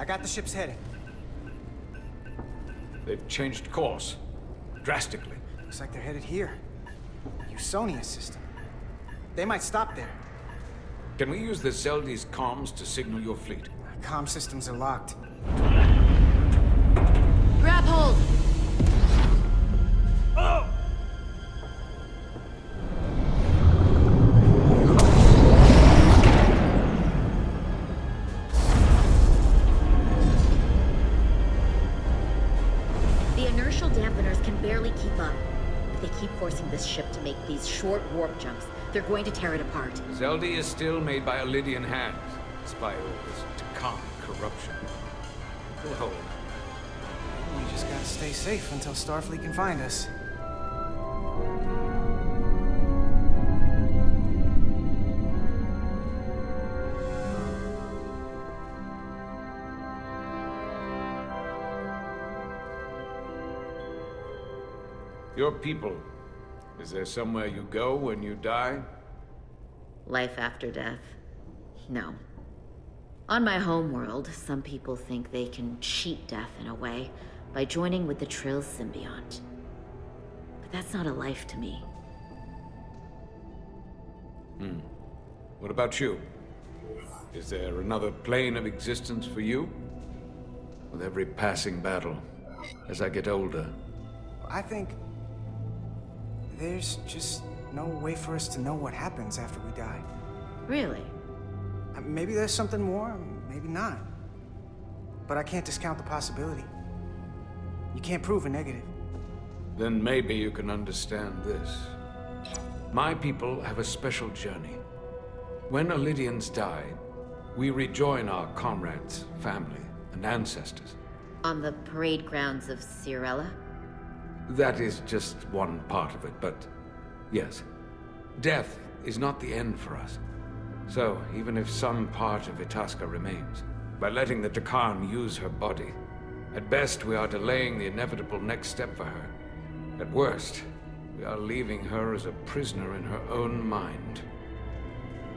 got the ship's heading. They've changed course. Drastically. Looks like they're headed here. The Usonia system. They might stop there. Can we use the Zeldi's comms to signal your fleet? Comm systems are locked. Grab hold! Oh! The inertial dampeners can barely keep up. If they keep forcing this ship to make these short warp jumps, they're going to tear it apart. Zeldi is still made by Lydian hands, despite all this Takan corruption. We'll hold. We just gotta stay safe until Starfleet can find us. Your people. Is there somewhere you go when you die? Life after death? No. On my homeworld, some people think they can cheat death in a way by joining with the Trill symbiont. But that's not a life to me. What about you? Is there another plane of existence for you? With every passing battle, as I get older, I think there's just no way for us to know what happens after we die. Really? Maybe there's something more, maybe not. But I can't discount the possibility. You can't prove a negative. then maybe you can understand this. My people have a special journey. When Lydians die, we rejoin our comrades, family, and ancestors. On the parade grounds of Cirella? That is just one part of it, but yes. Death is not the end for us. So, even if some part of Itasca remains, by letting the Takan use her body, at best we are delaying the inevitable next step for her. At worst, we are leaving her as a prisoner in her own mind.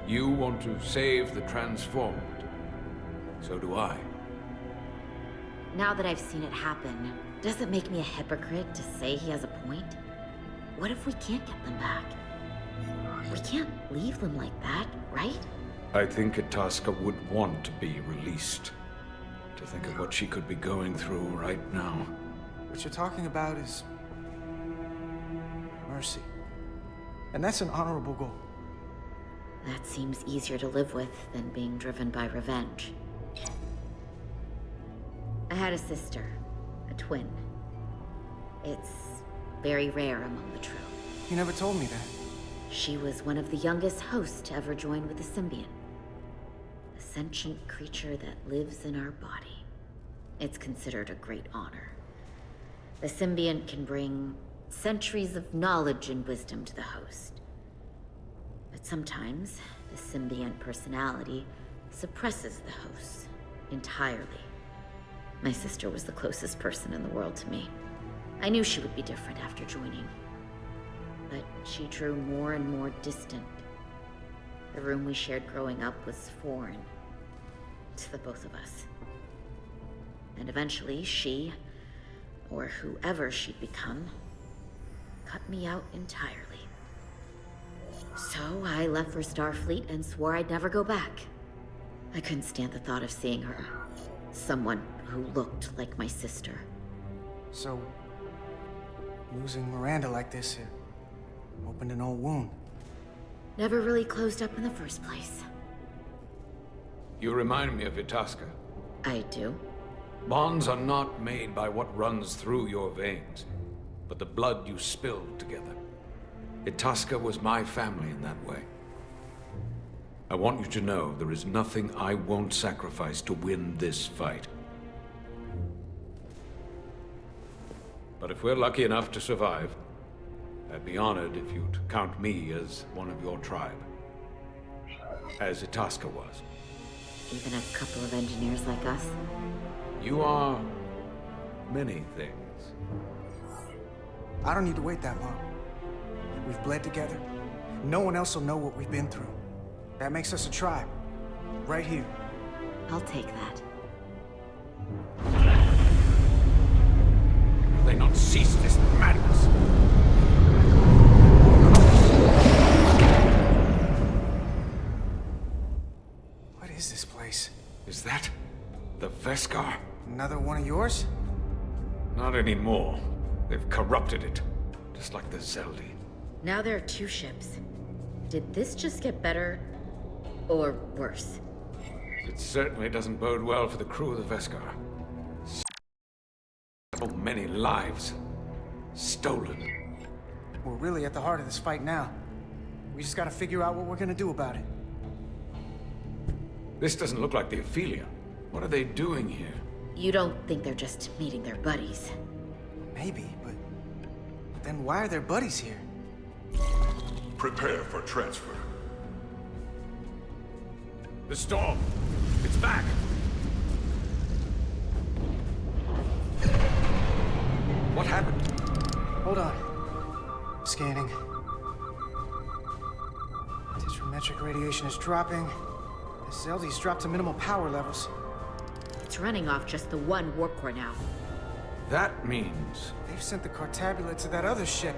You want to save the transformed. So do I. Now that I've seen it happen, does it make me a hypocrite to say he has a point? What if we can't get them back? We can't leave them like that, right? I think Itasca would want to be released. To think of what she could be going through right now. What you're talking about is mercy. And that's an honorable goal. That seems easier to live with than being driven by revenge. I had a sister, a twin. It's very rare among the Trill. You never told me that. She was one of the youngest hosts to ever join with the symbiont. A sentient creature that lives in our body. It's considered a great honor. The symbiont can bring centuries of knowledge and wisdom to the host. But sometimes, the symbiont personality suppresses the host entirely. My sister was the closest person in the world to me. I knew she would be different after joining. But she drew more and more distant. The room we shared growing up was foreign to the both of us. And eventually she, or whoever she'd become, cut me out entirely. So I left for Starfleet and swore I'd never go back. I couldn't stand the thought of seeing her. Someone who looked like my sister. So, losing Miranda like this, it opened an old wound. Never really closed up in the first place. You remind me of Itasca. I do? Bonds are not made by what runs through your veins, but the blood you spilled together. Itasca was my family in that way. I want you to know there is nothing I won't sacrifice to win this fight. But if we're lucky enough to survive, I'd be honored if you'd count me as one of your tribe. As Itasca was. Even a couple of engineers like us? You are many things. I don't need to wait that long. We've bled together. No one else will know what we've been through. That makes us a tribe. Right here. I'll take that. cease this madness. What is this place? Is that the Veskar? Another one of yours? Not anymore. They've corrupted it, just like the Zeldi. Now there are 2 ships. Did this just get better or worse? It certainly doesn't bode well for the crew of the Veskar. So many lives stolen. We're really at the heart of this fight now. We just gotta figure out what we're gonna do about it. This doesn't look like the Ophelia. What are they doing here? You don't think they're just meeting their buddies? Maybe, but then why are their buddies here? Prepare for transfer. The Storm! It's back! What happened? Hold on. Scanning. Digimetric radiation is dropping. The Zeldi's dropped to minimal power levels. It's running off just the 1 warp core now. That means... They've sent the Cartabula to that other ship.